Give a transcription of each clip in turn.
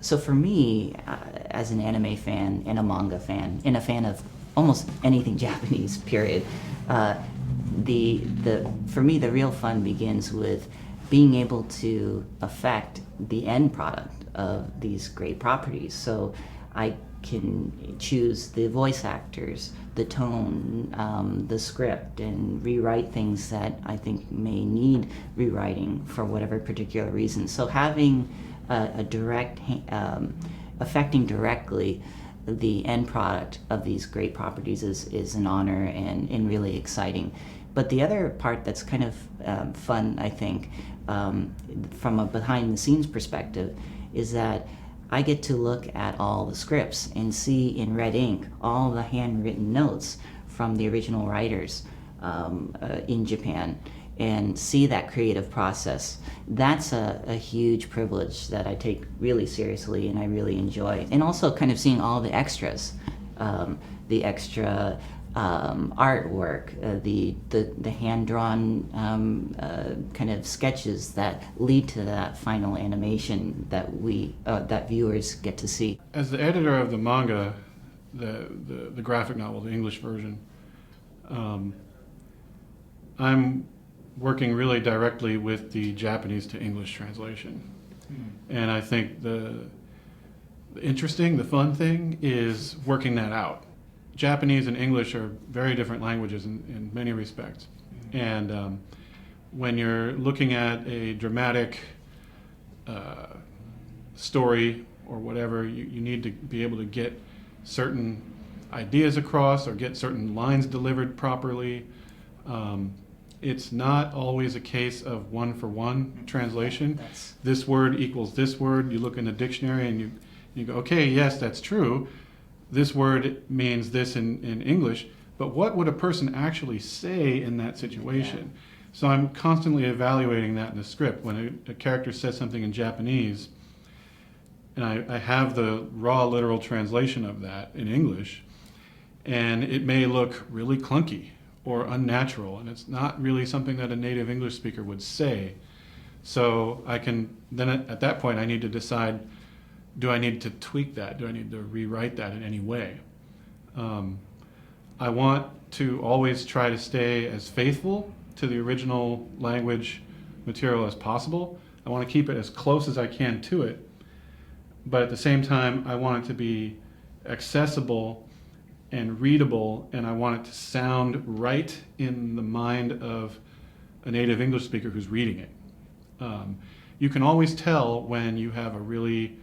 So for me, as an anime fan and a manga fan and a fan of almost anything Japanese, period, uh, the for me the real fun begins with being able to affect the end product of these great properties. So I can choose the voice actors, the tone, the script, and rewrite things that I think may need rewriting for whatever particular reason. So having a direct, affecting directly the end product of these great properties is an honor and really exciting. But the other part that's kind of fun, I think, from a behind the scenes perspective, is that I get to look at all the scripts and see in red ink all the handwritten notes from the original writers in Japan and see that creative process. That's a huge privilege that I take really seriously and I really enjoy. And also kind of seeing all the extras, the extra artwork, the hand-drawn kind of sketches that lead to that final animation that that viewers get to see. As the editor of the manga, the graphic novel, the English version, I'm working really directly with the Japanese to English translation. And I think the fun thing is working that out. Japanese and English are very different languages in many respects. And when you're looking at a dramatic story or whatever, you need to be able to get certain ideas across or get certain lines delivered properly. It's not always a case of one-for-one translation. This word equals this word. You look in the dictionary and you go, okay, yes, that's true. This word means this in English, but what would a person actually say in that situation? Yeah. So I'm constantly evaluating that in the script. When a character says something in Japanese, and I have the raw literal translation of that in English, and it may look really clunky or unnatural, and it's not really something that a native English speaker would say. So then at that point I need to decide, do I need to tweak that? Do I need to rewrite that in any way? I want to always try to stay as faithful to the original language material as possible. I want to keep it as close as I can to it, but at the same time I want it to be accessible and readable, and I want it to sound right in the mind of a native English speaker who's reading it. You can always tell when you have a really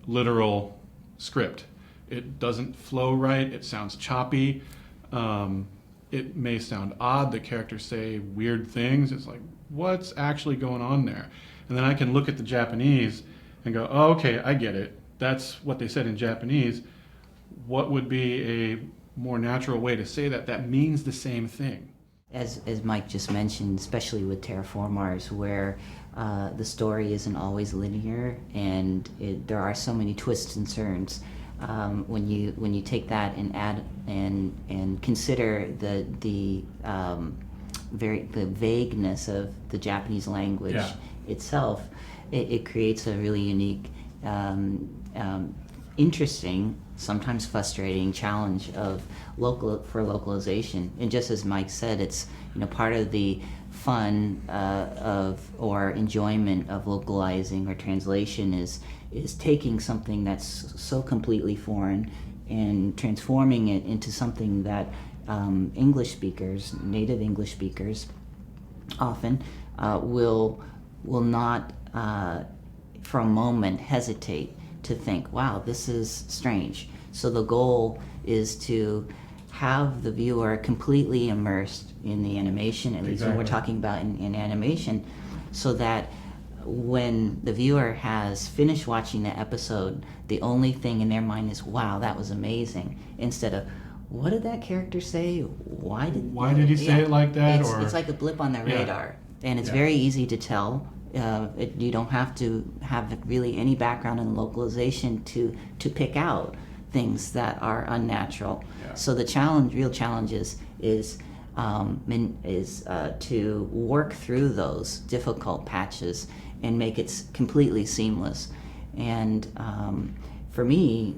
literal script. It doesn't flow right, it sounds choppy, it may sound odd, the characters say weird things. It's like, what's actually going on there? And then I can look at the Japanese and go, oh, okay, I get it. That's what they said in Japanese. What would be a more natural way to say that? That means the same thing. As Mike just mentioned, especially with Terra Formars, where the story isn't always linear and there are so many twists and turns. When you take that and add and consider the vagueness of the Japanese language itself, it creates a really unique, interesting, sometimes frustrating challenge of localization. And just as Mike said, it's part of the fun or enjoyment of localizing or translation is taking something that's so completely foreign and transforming it into something that English speakers, native English speakers, often will not for a moment hesitate to think, wow, this is strange. So the goal is to have the viewer completely immersed in the animation, at least when we're talking about in animation, so that when the viewer has finished watching the episode, the only thing in their mind is, wow, that was amazing, instead of, what did that character say? Why did he say it like that? It's like a blip on the radar, and it's very easy to tell. You don't have to have really any background in localization to pick out things that are unnatural. So the real challenge is to work through those difficult patches and make it completely seamless. And for me,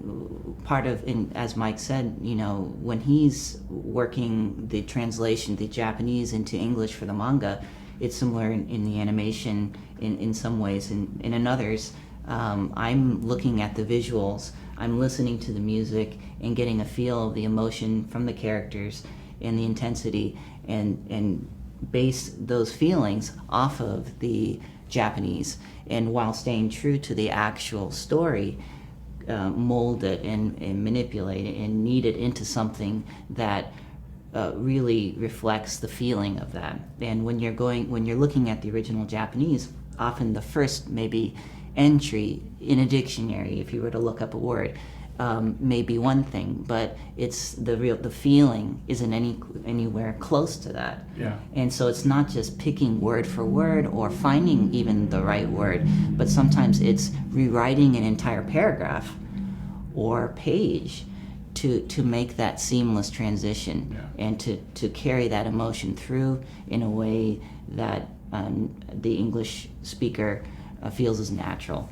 part of, as Mike said, when he's working the translation, the Japanese into English for the manga, it's similar in the animation in some ways. And in others, I'm looking at the visuals, I'm listening to the music and getting a feel of the emotion from the characters and the intensity, and base those feelings off of the Japanese. And while staying true to the actual story, mold it and manipulate it and knead it into something that really reflects the feeling of that. And when you're looking at the original Japanese, often the first maybe entry in a dictionary, if you were to look up a word, may be one thing, but it's the feeling isn't anywhere close to that. Yeah. And so it's not just picking word for word or finding even the right word, but sometimes it's rewriting an entire paragraph or page to make that seamless transition. Yeah. And to carry that emotion through in a way that the English speaker feels is natural.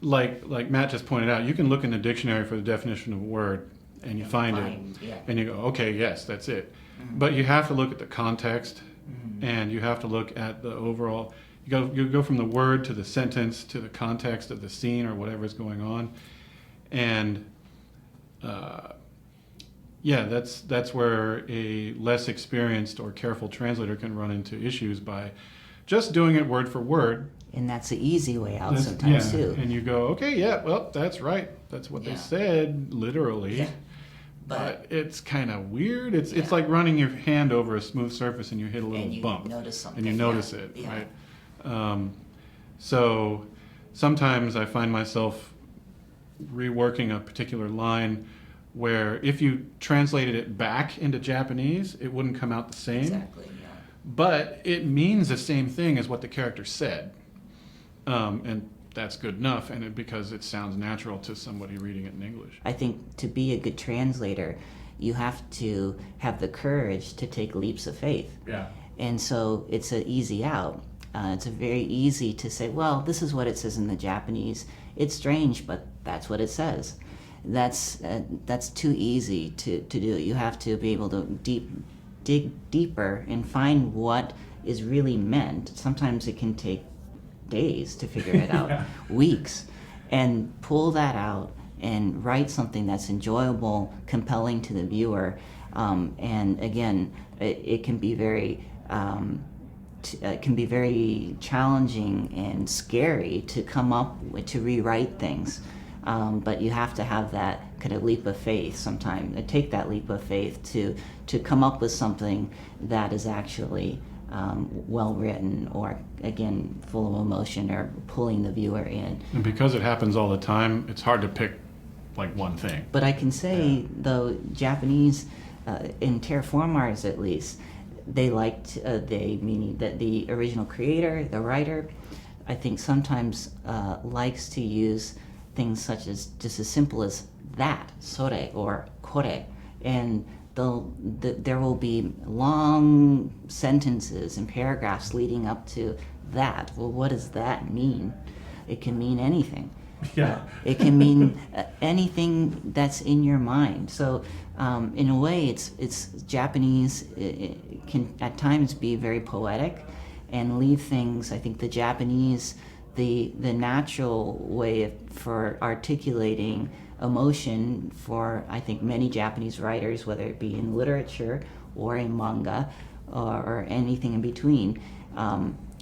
Like Matt just pointed out, you can look in the dictionary for the definition of a word and you find it, yeah. and you go, okay, yes, that's it. Mm-hmm. But you have to look at the context, Mm-hmm. and you have to look at the overall. You go from the word to the sentence to the context of the scene or whatever is going on, and that's where a less experienced or careful translator can run into issues by just doing it word for word. And that's the easy way out sometimes too. And you go, okay, yeah, well, that's right. That's what they said, literally. Yeah. But it's kind of weird. It's like running your hand over a smooth surface and you hit a little And you bump. notice something. And you notice yeah. it, Yeah. right? So sometimes I find myself reworking a particular line where if you translated it back into Japanese, it wouldn't come out the same. Exactly, yeah. But it means the same thing as what the character said. And that's good enough, and because it sounds natural to somebody reading it in English. I think to be a good translator, you have to have the courage to take leaps of faith. Yeah. And so it's an easy out. It's a very easy to say, well, this is what it says in the Japanese. It's strange, but that's what it says. That's too easy to do. You have to be able to dig deeper and find what is really meant. Sometimes it can take days to figure it out, Yeah. weeks, and pull that out and write something that's enjoyable, compelling to the viewer. And again, it can be very challenging and scary to come up with, to rewrite things. But you have to have that kind of leap of faith sometimes. Take that leap of faith to come up with something that is actually well written, or again full of emotion, or pulling the viewer in. And because it happens all the time, it's hard to pick like one thing. But I can say, though, Japanese, in Terra Formars at least, they liked, meaning that the original creator, the writer, I think sometimes likes to use things such as just as simple as that, sore, or kore, and there will be long sentences and paragraphs leading up to that. Well, what does that mean? It can mean anything. Yeah. It can mean anything that's in your mind. So in a way, it's Japanese. It can at times be very poetic and leave things. I think the Japanese, the natural way for articulating emotion for, I think, many Japanese writers, whether it be in literature or in manga or anything in between,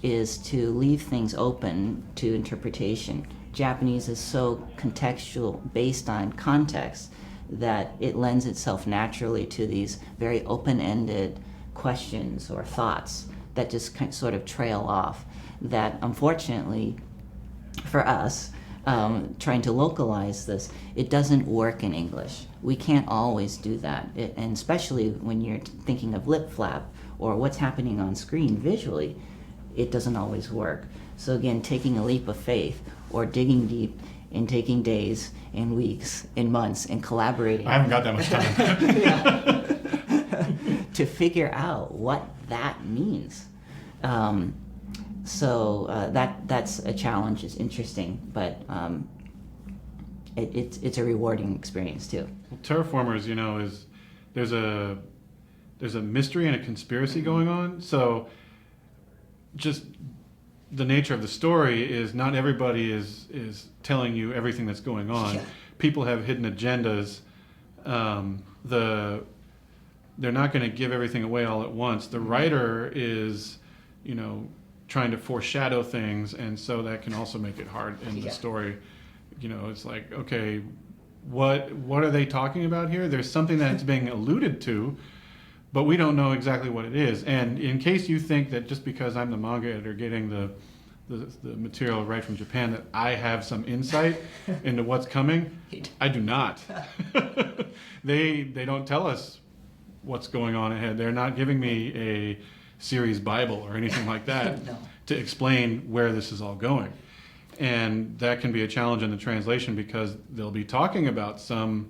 is to leave things open to interpretation. Japanese is so contextual, based on context, that it lends itself naturally to these very open-ended questions or thoughts that just sort of trail off, that unfortunately for us, trying to localize this, it doesn't work in English. We can't always do that, and especially when you're thinking of lip flap or what's happening on screen visually, it doesn't always work. So again, taking a leap of faith or digging deep and taking days and weeks and months and collaborating I haven't got that much time. to figure out what that means. So that's a challenge. It's interesting, but it's a rewarding experience too. Well, Terraformers, is there's a mystery and a conspiracy going on. So just the nature of the story is not everybody is telling you everything that's going on. Yeah. People have hidden agendas. They're not going to give everything away all at once. The writer is, trying to foreshadow things, and so that can also make it hard in the story. It's like, okay, what are they talking about here? There's something that's being alluded to, but we don't know exactly what it is. And in case you think that just because I'm the manga editor getting the material right from Japan that I have some insight into what's coming, I do not. They don't tell us what's going on ahead. They're not giving me a series Bible or anything like that No. to explain where this is all going. And that can be a challenge in the translation because they'll be talking about something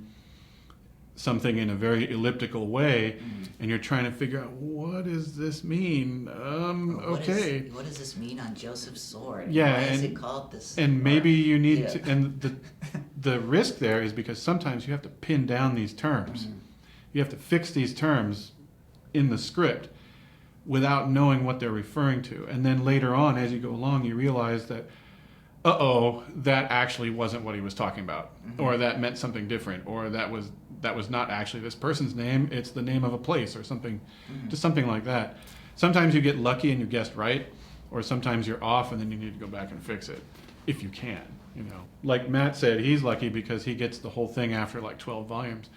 in a very elliptical way, and you're trying to figure out, what does this mean? Okay. What does this mean on Joseph's sword? Yeah, Why is it called this? And maybe you need Yeah. to, and the risk there is because sometimes you have to pin down these terms. You have to fix these terms in the script without knowing what they're referring to. And then later on, as you go along, you realize that, that actually wasn't what he was talking about, or that meant something different, or that was not actually this person's name, it's the name of a place or something, just something like that. Sometimes you get lucky and you guessed right, or sometimes you're off and then you need to go back and fix it, if you can, Like Matt said, he's lucky because he gets the whole thing after like 12 volumes.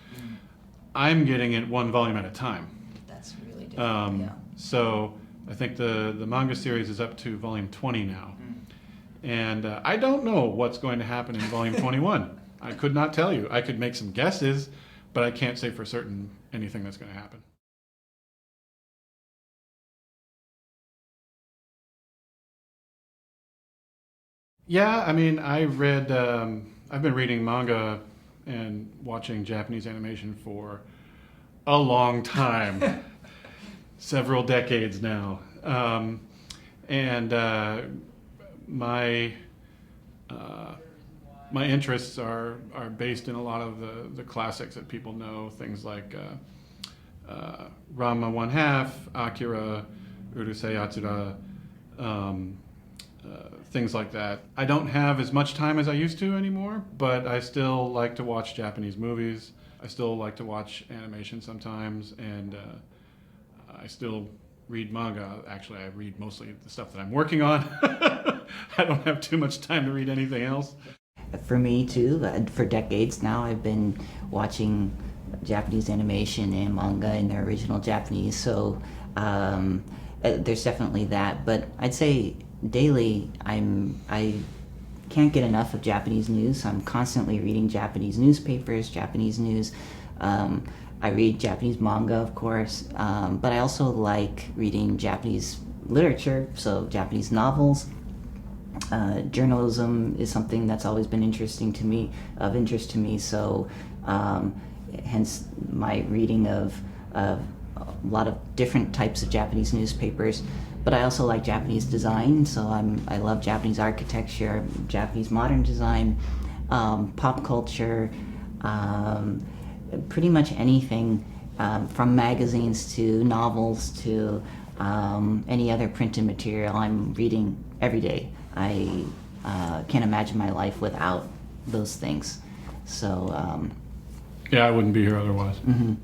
I'm getting it one volume at a time. That's really different. Yeah. So I think the manga series is up to volume 20 now. And I don't know what's going to happen in volume 21. I could not tell you. I could make some guesses, but I can't say for certain anything that's going to happen. Yeah, I mean, I've been reading manga and watching Japanese animation for a long time, several decades now. My interests are based in a lot of the classics that people know, things like Ranma One Half, Akira, Urusei Yatsura, things like that. I don't have as much time as I used to anymore, but I still like to watch Japanese movies. I still like to watch animation sometimes, and I still read manga. Actually, I read mostly the stuff that I'm working on. I don't have too much time to read anything else. For me too, for decades now, I've been watching Japanese animation and manga in their original Japanese, so there's definitely that. But I'd say daily, I can't get enough of Japanese news. I'm constantly reading Japanese newspapers, Japanese news. I read Japanese manga, of course, but I also like reading Japanese literature, so Japanese novels. Journalism is something that's always been of interest to me. So, hence my reading of a lot of different types of Japanese newspapers. But I also like Japanese design, so I love Japanese architecture, Japanese modern design, pop culture, pretty much anything from magazines to novels to any other printed material I'm reading every day. I can't imagine my life without those things. So Yeah, I wouldn't be here otherwise. Mm-hmm.